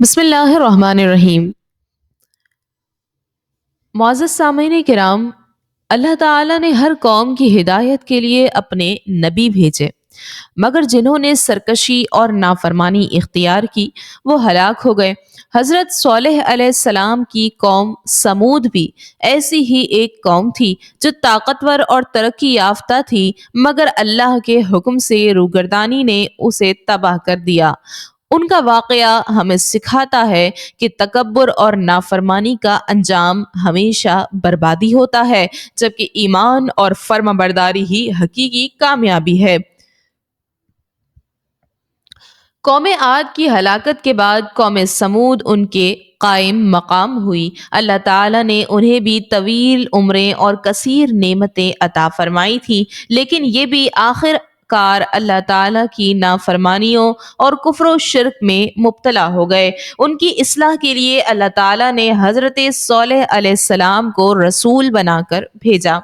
بسم اللہ الرحمن الرحیم۔ معزز سامعین کرام، اللہ تعالیٰ نے ہر قوم کی ہدایت کے لیے اپنے نبی بھیجے، مگر جنہوں نے سرکشی اور نافرمانی اختیار کی وہ ہلاک ہو گئے۔ حضرت صالح علیہ السلام کی قوم سمود بھی ایسی ہی ایک قوم تھی جو طاقتور اور ترقی یافتہ تھی، مگر اللہ کے حکم سے روگردانی نے اسے تباہ کر دیا۔ ان کا واقعہ ہمیں سکھاتا ہے کہ تکبر اور نافرمانی کا انجام ہمیشہ بربادی ہوتا ہے، جبکہ ایمان اور فرما برداری ہی حقیقی کامیابی ہے۔ قوم عاد کی ہلاکت کے بعد قوم سمود ان کے قائم مقام ہوئی۔ اللہ تعالیٰ نے انہیں بھی طویل عمریں اور کثیر نعمتیں عطا فرمائی تھیں، لیکن یہ بھی آخر کار اللہ تعالیٰ کی نافرمانیوں اور کفر و شرک میں مبتلا ہو گئے۔ ان کی اصلاح کے لیے اللہ تعالیٰ نے حضرت صالح علیہ السلام کو رسول بنا کر بھیجا۔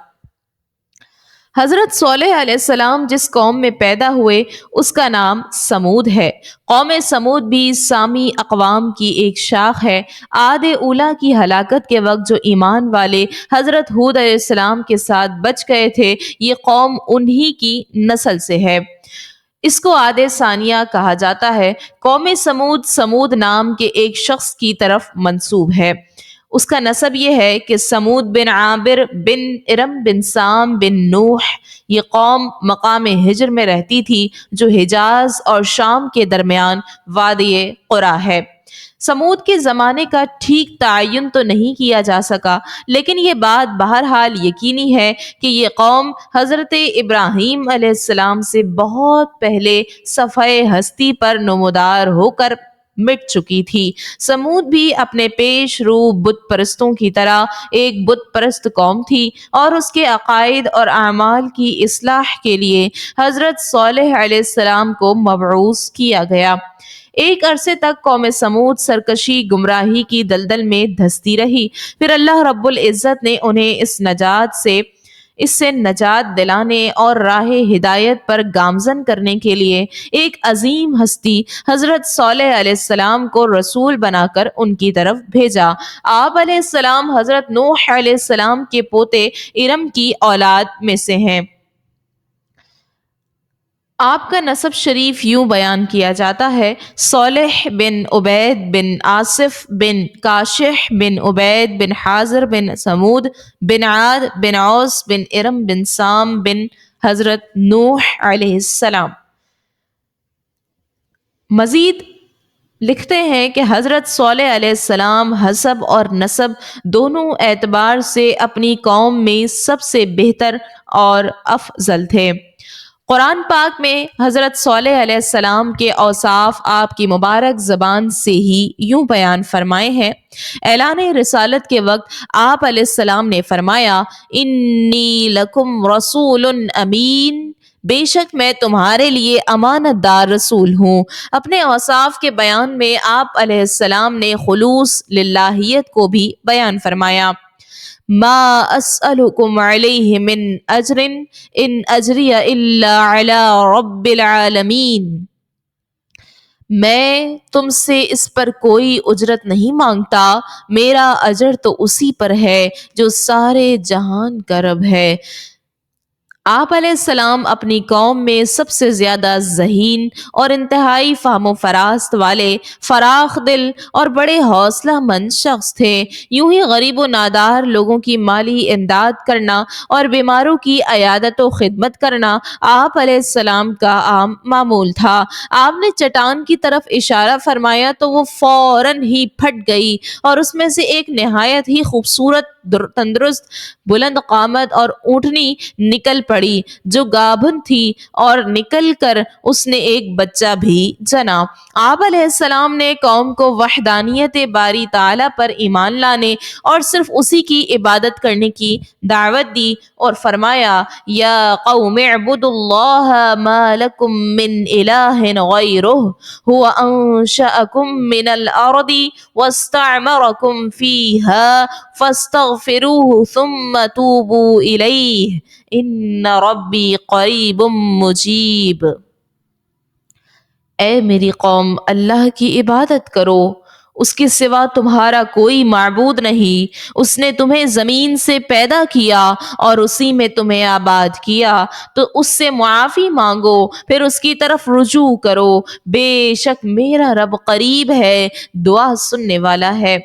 حضرت صالح علیہ السلام جس قوم میں پیدا ہوئے اس کا نام سمود ہے۔ قوم سمود بھی سامی اقوام کی ایک شاخ ہے۔ عاد اولیٰ کی ہلاکت کے وقت جو ایمان والے حضرت ہود علیہ السلام کے ساتھ بچ گئے تھے، یہ قوم انہی کی نسل سے ہے۔ اس کو عاد ثانیہ کہا جاتا ہے۔ قوم سمود سمود نام کے ایک شخص کی طرف منسوب ہے۔ اس کا نسب یہ ہے کہ سمود بن عابر بن ارم بن سام بن نوح، یہ قوم مقام ہجر میں رہتی تھی جو حجاز اور شام کے درمیان وادی قرا ہے۔ سمود کے زمانے کا ٹھیک تعین تو نہیں کیا جا سکا، لیکن یہ بات بہرحال یقینی ہے کہ یہ قوم حضرت ابراہیم علیہ السلام سے بہت پہلے صفحہ ہستی پر نمودار ہو کر مٹ چکی تھی۔ سمود بھی اپنے پیش رو بت پرستوں کی طرح ایک بت پرست قوم تھی، اور اس کے عقائد اور اعمال کی اصلاح کے لیے حضرت صالح علیہ السلام کو مبعوث کیا گیا۔ ایک عرصے تک قوم سمود سرکشی گمراہی کی دلدل میں دھستی رہی، پھر اللہ رب العزت نے انہیں اس سے نجات دلانے اور راہ ہدایت پر گامزن کرنے کے لیے ایک عظیم ہستی حضرت صالح علیہ السلام کو رسول بنا کر ان کی طرف بھیجا۔ آپ علیہ السلام حضرت نوح علیہ السلام کے پوتے ارم کی اولاد میں سے ہیں۔ آپ کا نسب شریف یوں بیان کیا جاتا ہے: صالح بن عبید بن آصف بن کاشح بن عبید بن حازر بن سمود بن عاد بن اوس بن ارم بن سام بن حضرت نوح علیہ السلام۔ مزید لکھتے ہیں کہ حضرت صالح علیہ السلام حسب اور نسب دونوں اعتبار سے اپنی قوم میں سب سے بہتر اور افضل تھے۔ قرآن پاک میں حضرت صالح علیہ السلام کے اوصاف آپ کی مبارک زبان سے ہی یوں بیان فرمائے ہیں۔ اعلان رسالت کے وقت آپ علیہ السلام نے فرمایا: انی لکم رسول امین، بے شک میں تمہارے لیے امانت دار رسول ہوں۔ اپنے اوصاف کے بیان میں آپ علیہ السلام نے خلوص للہیت کو بھی بیان فرمایا: ما اسألکم علیہ من اجر ان اجری الا علی رب العالمین، میں تم سے اس پر کوئی اجرت نہیں مانگتا، میرا اجر تو اسی پر ہے جو سارے جہان کا رب ہے۔ آپ علیہ السلام اپنی قوم میں سب سے زیادہ ذہین اور انتہائی فہم و فراست والے، فراخ دل اور بڑے حوصلہ مند شخص تھے۔ یوں ہی غریب و نادار لوگوں کی مالی امداد کرنا اور بیماروں کی عیادت و خدمت کرنا آپ علیہ السلام کا عام معمول تھا۔ آپ نے چٹان کی طرف اشارہ فرمایا تو وہ فوراً ہی پھٹ گئی، اور اس میں سے ایک نہایت ہی خوبصورت، تندرست، بلند قامت اور اونٹنی نکل پڑی جو گابھن تھی، اور نکل کر اس نے ایک بچہ بھی جنا۔ آپ علیہ السلام نے قوم کو وحدانیت باری تعالیٰ پر ایمان لانے اور صرف اسی کی عبادت کرنے کی دعوت دی اور فرمایا: یا قوم اعبدوا اللہ ما لکم من الہ غیرہ هو انشأکم من الارض واستعمرکم فیہا فاستغفروہ ثم توبوا الیہ ان ربی قریب مجیب۔ اے میری قوم، اللہ کی عبادت کرو، اس کے سوا تمہارا کوئی معبود نہیں، اس نے تمہیں زمین سے پیدا کیا اور اسی میں تمہیں آباد کیا، تو اس سے معافی مانگو، پھر اس کی طرف رجوع کرو، بے شک میرا رب قریب ہے، دعا سننے والا ہے۔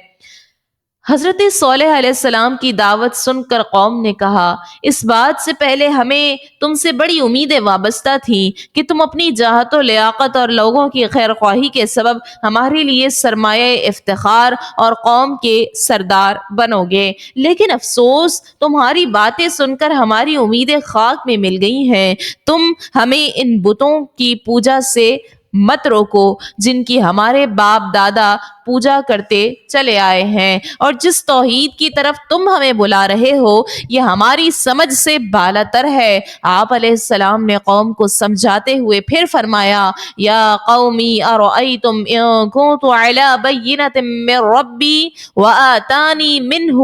حضرت صالح علیہ السلام کی دعوت سن کر قوم نے کہا، اس بات سے پہلے ہمیں تم سے بڑی امیدیں وابستہ تھیں کہ تم اپنی جاہت و لیاقت اور لوگوں کی خیر خواہی کے سبب ہمارے لیے سرمایہ افتخار اور قوم کے سردار بنو گے، لیکن افسوس تمہاری باتیں سن کر ہماری امیدیں خاک میں مل گئی ہیں۔ تم ہمیں ان بتوں کی پوجا سے مت روکو جن کی ہمارے باپ دادا پوجا کرتے چلے آئے ہیں، اور جس توحید کی طرف تم ہمیں بلا رہے ہو یہ ہماری سمجھ سے بالا تر ہے۔ آپ علیہ السلام نے قوم کو سمجھاتے ہوئے پھر فرمایا، یا قومی ارأیتم ان کنت علی بینۃ من ربی وآتانی منہ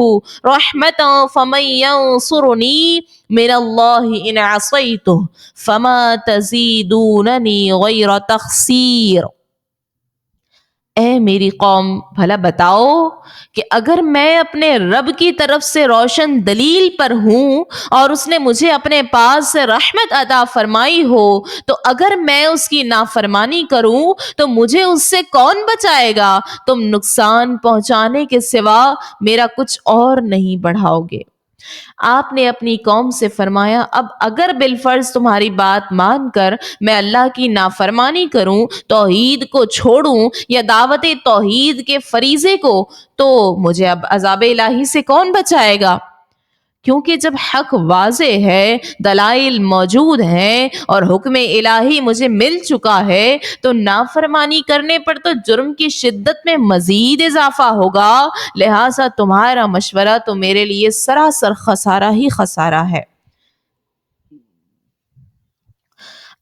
رحمتا فمن ینصرنی من اللہ ان عصیتہ فما تزیدوننی غیر تخسیر۔ اے میری قوم، بھلا بتاؤ کہ اگر میں اپنے رب کی طرف سے روشن دلیل پر ہوں اور اس نے مجھے اپنے پاس سے رحمت عطا فرمائی ہو، تو اگر میں اس کی نافرمانی کروں تو مجھے اس سے کون بچائے گا؟ تم نقصان پہنچانے کے سوا میرا کچھ اور نہیں بڑھاؤ گے۔ آپ نے اپنی قوم سے فرمایا، اب اگر بالفرض تمہاری بات مان کر میں اللہ کی نافرمانی کروں، توحید کو چھوڑوں یا دعوت توحید کے فریضے کو، تو مجھے اب عذاب الہی سے کون بچائے گا؟ کیونکہ جب حق واضح ہے، دلائل موجود ہیں اور حکم الہی مجھے مل چکا ہے، تو نافرمانی کرنے پر تو جرم کی شدت میں مزید اضافہ ہوگا، لہٰذا تمہارا مشورہ تو میرے لیے سراسر خسارہ ہی خسارہ ہے۔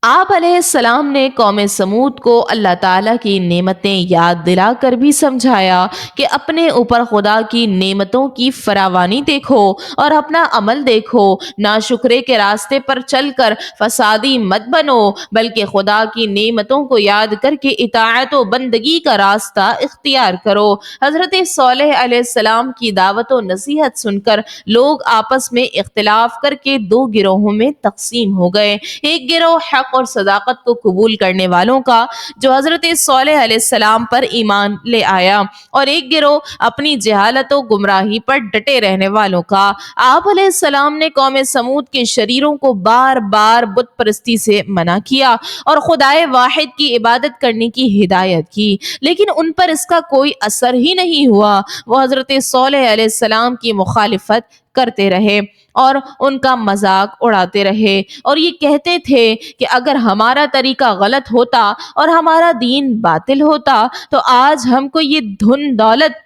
آپ علیہ السلام نے قوم سمود کو اللہ تعالیٰ کی نعمتیں یاد دلا کر بھی سمجھایا کہ اپنے اوپر خدا کی نعمتوں کی فراوانی دیکھو اور اپنا عمل دیکھو، ناشکرے کے راستے پر چل کر فسادی مت بنو، بلکہ خدا کی نعمتوں کو یاد کر کے اطاعت و بندگی کا راستہ اختیار کرو۔ حضرت صالح علیہ السلام کی دعوت و نصیحت سن کر لوگ آپس میں اختلاف کر کے دو گروہوں میں تقسیم ہو گئے۔ ایک گروہ حق اور صداقت کو قبول کرنے والوں کا جو حضرت صالح علیہ السلام پر ایمان لے آیا، اور ایک گروہ اپنی جہالت و گمراہی پر ڈٹے رہنے والوں کا۔ آپ علیہ السلام نے قوم سمود کے شریروں کو بار بار بت پرستی سے منع کیا اور خدائے واحد کی عبادت کرنے کی ہدایت کی، لیکن ان پر اس کا کوئی اثر ہی نہیں ہوا۔ وہ حضرت صالح علیہ السلام کی مخالفت کرتے رہے اور ان کا مذاق اڑاتے رہے، اور یہ کہتے تھے کہ اگر ہمارا طریقہ غلط ہوتا اور ہمارا دین باطل ہوتا تو آج ہم کو یہ دھن دولت،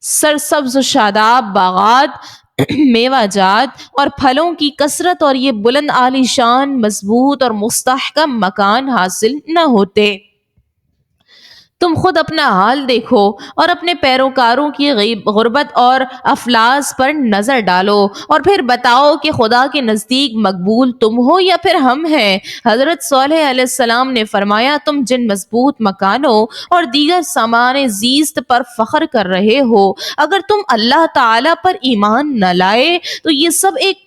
سرسبز و شاداب باغات، میوہ جات اور پھلوں کی کثرت اور یہ بلند عالی شان مضبوط اور مستحکم مکان حاصل نہ ہوتے۔ تم خود اپنا حال دیکھو اور اپنے پیروکاروں کی غربت اور افلاس پر نظر ڈالو، اور پھر بتاؤ کہ خدا کے نزدیک مقبول تم ہو یا پھر ہم ہیں۔ حضرت صالح علیہ السلام نے فرمایا، تم جن مضبوط مکانوں اور دیگر سامان زیست پر فخر کر رہے ہو، اگر تم اللہ تعالی پر ایمان نہ لائے تو یہ سب ایک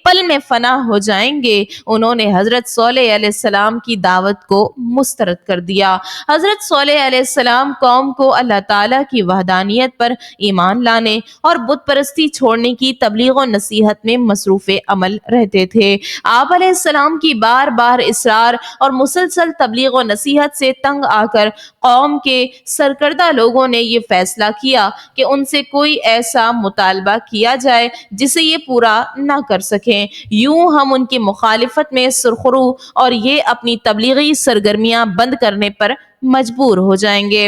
پل میں فنا ہو جائیں گے۔ انہوں نے حضرت صالح علیہ السلام کی دعوت کو مسترد کر دیا۔ حضرت صالح علیہ السلام قوم کو اللہ تعالیٰ کی وحدانیت پر ایمان لانے اور بت پرستی چھوڑنے کی تبلیغ و نصیحت میں مصروف عمل رہتے تھے۔ آپ علیہ السلام کی بار بار اصرار اور مسلسل تبلیغ و نصیحت سے تنگ آ کر قوم کے سرکردہ لوگوں نے یہ فیصلہ کیا کہ ان سے کوئی ایسا مطالبہ کیا جائے جسے یہ پورا نہ کر سکیں، یوں ہم ان کی مخالفت میں سرخرو اور یہ اپنی تبلیغی سرگرمیاں بند کرنے پر مجبور ہو جائیں گے۔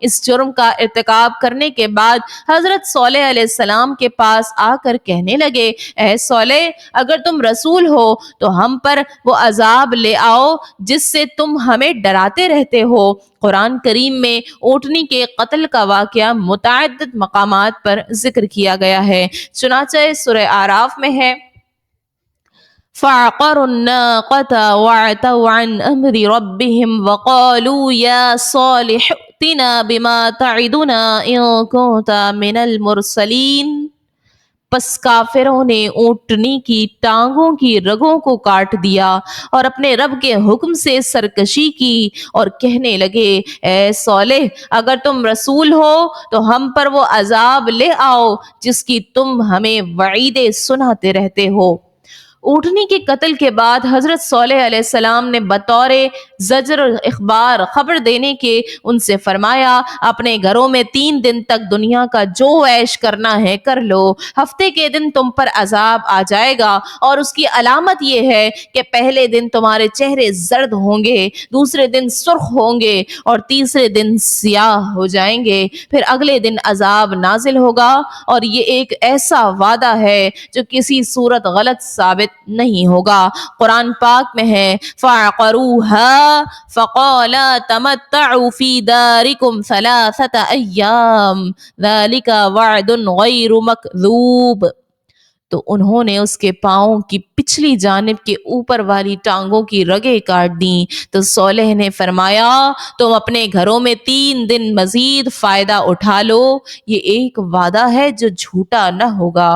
اس جرم کا ارتکاب کرنے کے بعد حضرت صالح علیہ السلام کے پاس آ کر کہنے لگے، اے صالح، اگر تم رسول ہو تو ہم پر وہ عذاب لے آؤ جس سے تم ہمیں ڈراتے رہتے ہو۔ قرآن کریم میں اونٹنی کے قتل کا واقعہ متعدد مقامات پر ذکر کیا گیا ہے۔ چنانچہ سورہ اعراف میں ہے، فَعَقَرُوا النَّاقَةَ وَعَتَوْا عَنْ أَمْرِ رَبِّهِمْ وَقَالُوا يَا صَالِحُ ائْتِنَا بِمَا تَعِدُنَا إِن كُنتَ مِنَ الْمُرْسَلِينَ۔ پس کافروں نے اونٹنی کی ٹانگوں کی رگوں کو کاٹ دیا اور اپنے رب کے حکم سے سرکشی کی اور کہنے لگے، اے صالح، اگر تم رسول ہو تو ہم پر وہ عذاب لے آؤ جس کی تم ہمیں وعیدیں سناتے رہتے ہو۔ اونٹنی کے قتل کے بعد حضرت صالح علیہ السلام نے بطور زجر اخبار خبر دینے کے ان سے فرمایا، اپنے گھروں میں 3 دن تک دنیا کا جو عیش کرنا ہے کر لو، ہفتے کے دن تم پر عذاب آ جائے گا اور اس کی علامت یہ ہے کہ پہلے دن تمہارے چہرے زرد ہوں گے، دوسرے دن سرخ ہوں گے اور تیسرے دن سیاہ ہو جائیں گے، پھر اگلے دن عذاب نازل ہوگا، اور یہ ایک ایسا وعدہ ہے جو کسی صورت غلط ثابت نہیں ہوگا۔ قرآن پاک میں ہے، فَعَقَرُوهَا فَقَالَا تَمَتَّعُوا فِي دَارِكُمْ 3 أَيَّامٍ ذَلِكَ وَعْدٌ غَيْرُ مَكْذُوبٍ۔ تو انہوں نے اس کے پاؤں کی پچھلی جانب کے اوپر والی ٹانگوں کی رگیں کاٹ دیں، تو صالح نے فرمایا، تم اپنے گھروں میں 3 دن مزید فائدہ اٹھا لو، یہ ایک وعدہ ہے جو جھوٹا نہ ہوگا۔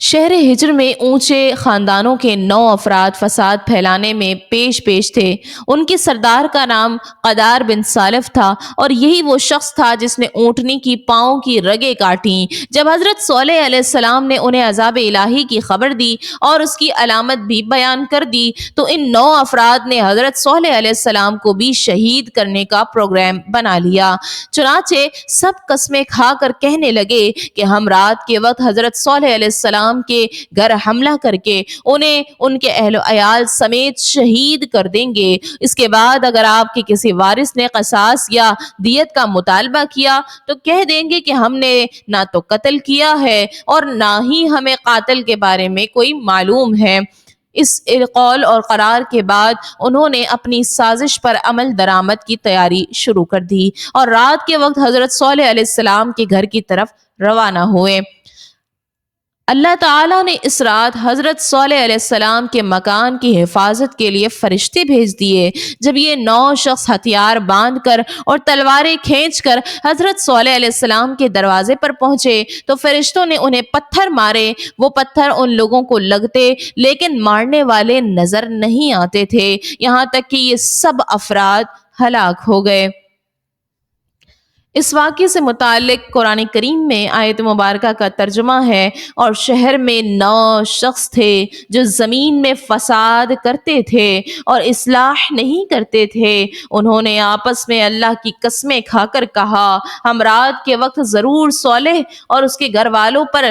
شہر ہجر میں اونچے خاندانوں کے 9 افراد فساد پھیلانے میں پیش تھے۔ ان کے سردار کا نام قدار بن سالف تھا اور یہی وہ شخص تھا جس نے اونٹنی کی پاؤں کی رگیں کاٹیں۔ جب حضرت صالح علیہ السلام نے انہیں عذاب الہی کی خبر دی اور اس کی علامت بھی بیان کر دی تو ان 9 افراد نے حضرت صالح علیہ السلام کو بھی شہید کرنے کا پروگرام بنا لیا۔ چنانچہ سب قسمیں کھا کر کہنے لگے کہ ہم رات کے وقت حضرت صالح علیہ السلام کے گھر حملہ کر کے انہیں ان کے اہل و عیال سمیت شہید کر دیں گے۔ اس کے بعد اگر آپ کے کسی وارث نے قصاص یا دیت کا مطالبہ کیا تو کہہ دیں گے کہ ہم نے نہ تو قتل کیا ہے اور نہ ہی ہمیں قاتل کے بارے میں کوئی معلوم ہے۔ اس قول اور قرار کے بعد انہوں نے اپنی سازش پر عمل درآمد کی تیاری شروع کر دی اور رات کے وقت حضرت صالح علیہ السلام کے گھر کی طرف روانہ ہوئے۔ اللہ تعالیٰ نے اس رات حضرت صالح علیہ السلام کے مکان کی حفاظت کے لیے فرشتے بھیج دیے۔ جب یہ 9 شخص ہتھیار باندھ کر اور تلواریں کھینچ کر حضرت صالح علیہ السلام کے دروازے پر پہنچے تو فرشتوں نے انہیں پتھر مارے۔ وہ پتھر ان لوگوں کو لگتے لیکن مارنے والے نظر نہیں آتے تھے، یہاں تک کہ یہ سب افراد ہلاک ہو گئے۔ اس واقعے سے متعلق قرآن کریم میں آیت مبارکہ کا ترجمہ ہے، اور شہر میں 9 شخص تھے جو زمین میں فساد کرتے تھے اور اصلاح نہیں کرتے تھے۔ انہوں نے آپس میں اللہ کی قسمیں کھا کر کہا، ہم رات کے وقت ضرور صالح اور اس کے گھر والوں پر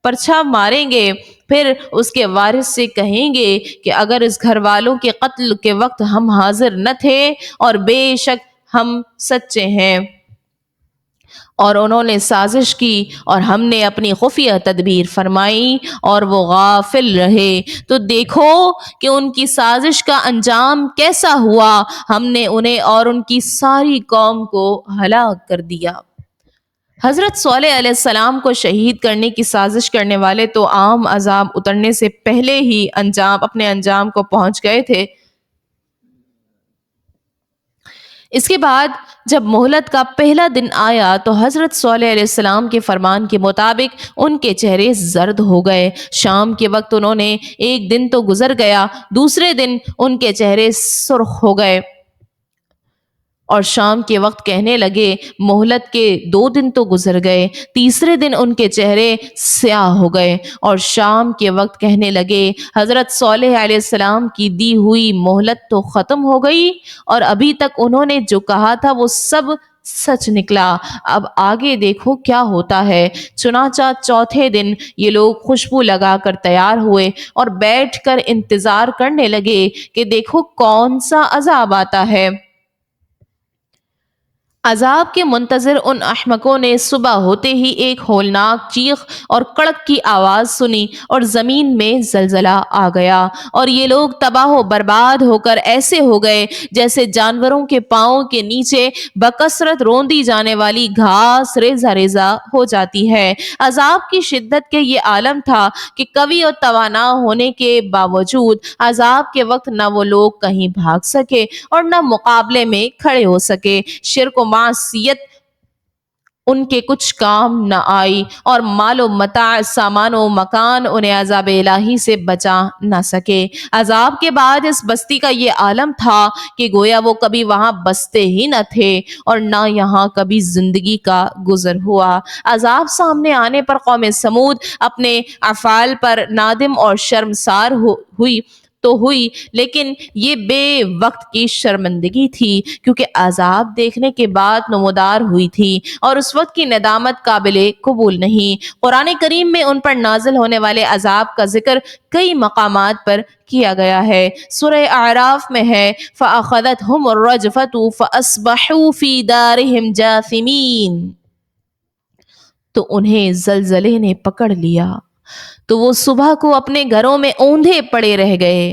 پرچھا ماریں گے، پھر اس کے وارث سے کہیں گے کہ اگر اس گھر والوں کے قتل کے وقت ہم حاضر نہ تھے اور بے شک ہم سچے ہیں، اور انہوں نے سازش کی اور ہم نے اپنی خفیہ تدبیر فرمائی اور وہ غافل رہے، تو دیکھو کہ ان کی سازش کا انجام کیسا ہوا، ہم نے انہیں اور ان کی ساری قوم کو ہلاک کر دیا۔ حضرت صالح علیہ السلام کو شہید کرنے کی سازش کرنے والے تو عام عذاب اترنے سے پہلے ہی اپنے انجام کو پہنچ گئے تھے۔ اس کے بعد جب مہلت کا پہلا دن آیا تو حضرت صالح علیہ السلام کے فرمان کے مطابق ان کے چہرے زرد ہو گئے۔ شام کے وقت انہوں نے ایک دن تو گزر گیا، دوسرے دن ان کے چہرے سرخ ہو گئے اور شام کے وقت کہنے لگے، مہلت کے 2 دن تو گزر گئے، تیسرے دن ان کے چہرے سیاہ ہو گئے اور شام کے وقت کہنے لگے، حضرت صالح علیہ السلام کی دی ہوئی مہلت تو ختم ہو گئی اور ابھی تک انہوں نے جو کہا تھا وہ سب سچ نکلا، اب آگے دیکھو کیا ہوتا ہے۔ چنانچہ چوتھے دن یہ لوگ خوشبو لگا کر تیار ہوئے اور بیٹھ کر انتظار کرنے لگے کہ دیکھو کون سا عذاب آتا ہے۔ عذاب کے منتظر ان احمقوں نے صبح ہوتے ہی ایک ہولناک چیخ اور کڑک کی آواز سنی اور زمین میں زلزلہ آ گیا اور یہ لوگ تباہ و برباد ہو کر ایسے ہو گئے جیسے جانوروں کے پاؤں کے نیچے بکثرت روندی جانے والی گھاس ریزہ ریزہ ہو جاتی ہے۔ عذاب کی شدت کے یہ عالم تھا کہ قوی اور توانا ہونے کے باوجود عذاب کے وقت نہ وہ لوگ کہیں بھاگ سکے اور نہ مقابلے میں کھڑے ہو سکے۔ شرک و معصیت ان کے کچھ کام نہ آئی اور مال و متاع سامان و مکان انہیں عذاب الہی سے بچا نہ سکے۔ عذاب کے بعد اس بستی کا یہ عالم تھا کہ گویا وہ کبھی وہاں بستے ہی نہ تھے اور نہ یہاں کبھی زندگی کا گزر ہوا۔ عذاب سامنے آنے پر قوم سمود اپنے افعال پر نادم اور شرمسار ہوئی لیکن یہ بے وقت کی شرمندگی تھی کیونکہ عذاب دیکھنے کے بعد نمودار ہوئی تھی اور اس وقت کی ندامت قابل قبول نہیں۔ قرآن کریم میں ان پر نازل ہونے والے عذاب کا ذکر کئی مقامات پر کیا گیا ہے۔ سورہ اعراف میں ہے فَأَخَذَتْهُمُ الرَّجْفَةُ فَأَصْبَحُوا فِي دَارِهِمْ جَاثِمِينَ، تو انہیں زلزلے نے پکڑ لیا تو وہ صبح کو اپنے گھروں میں اوندھے پڑے رہ گئے۔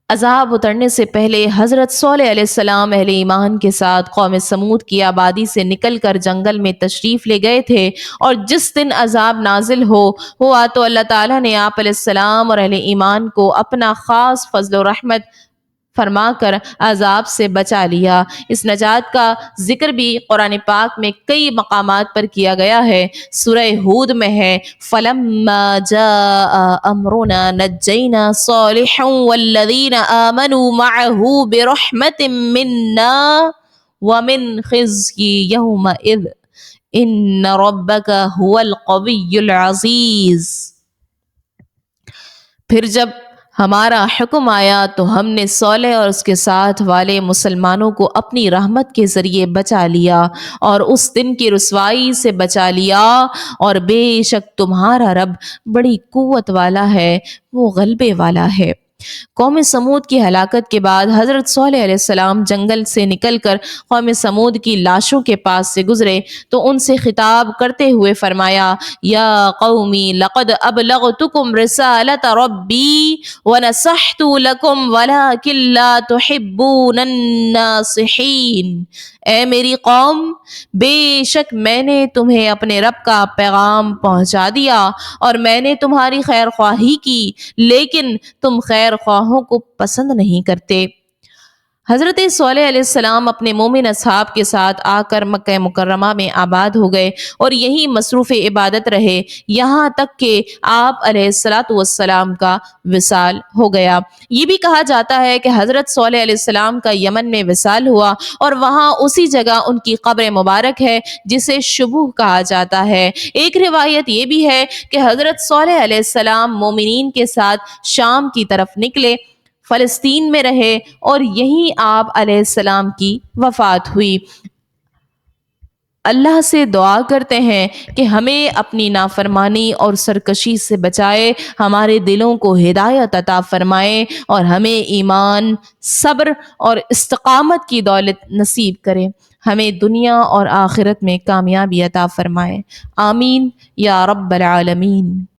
عذاب اترنے سے پہلے حضرت صالح علیہ السلام اہل ایمان کے ساتھ قوم سمود کی آبادی سے نکل کر جنگل میں تشریف لے گئے تھے اور جس دن عذاب نازل ہوا تو اللہ تعالیٰ نے آپ علیہ السلام اور اہل ایمان کو اپنا خاص فضل و رحمت فرما کر عذاب سے بچا لیا۔ اس نجات کا ذکر بھی قرآن پاک میں کئی مقامات پر کیا گیا ہے۔ سورہ ہود میں ہے فَلَمَّا جَاءَ أَمْرُنَا نَجَّيْنَا صَالِحًا وَالَّذِينَ آمَنُوا مَعَهُ بِرَحْمَةٍ مِنَّا وَمِنْ خِزْيِ يَوْمَئِذٍ إِنَّ رَبَّكَ هُوَ الْقَوِيُّ الْعَزِيزُ۔ پھر جب ہمارا حکم آیا تو ہم نے صالح اور اس کے ساتھ والے مسلمانوں کو اپنی رحمت کے ذریعے بچا لیا اور اس دن کی رسوائی سے بچا لیا، اور بے شک تمہارا رب بڑی قوت والا ہے، وہ غلبے والا ہے۔ قوم سمود کی ہلاکت کے بعد حضرت صالح علیہ السلام جنگل سے نکل کر قوم سمود کی لاشوں کے پاس سے گزرے تو ان سے خطاب کرتے ہوئے فرمایا یا قومی لقد ابلغتکم رسالت ربی ونصحت لکم ولکن لا تحبون الناصحین۔ اے میری قوم، بے شک میں نے تمہیں اپنے رب کا پیغام پہنچا دیا اور میں نے تمہاری خیر خواہی کی لیکن تم خیر خواہوں کو پسند نہیں کرتے۔ حضرت صالح علیہ السلام اپنے مومن اصحاب کے ساتھ آ کر مکہ مکرمہ میں آباد ہو گئے اور یہیں مصروف عبادت رہے یہاں تک کہ آپ علیہ السلام کا وصال ہو گیا۔ یہ بھی کہا جاتا ہے کہ حضرت صالح علیہ السلام کا یمن میں وصال ہوا اور وہاں اسی جگہ ان کی قبر مبارک ہے جسے شبوہ کہا جاتا ہے۔ ایک روایت یہ بھی ہے کہ حضرت صالح علیہ السلام مومنین کے ساتھ شام کی طرف نکلے، فلسطین میں رہے اور یہیں آپ علیہ السلام کی وفات ہوئی۔ اللہ سے دعا کرتے ہیں کہ ہمیں اپنی نافرمانی اور سرکشی سے بچائے، ہمارے دلوں کو ہدایت عطا فرمائے اور ہمیں ایمان، صبر اور استقامت کی دولت نصیب کرے، ہمیں دنیا اور آخرت میں کامیابی عطا فرمائے، آمین یا رب العالمین۔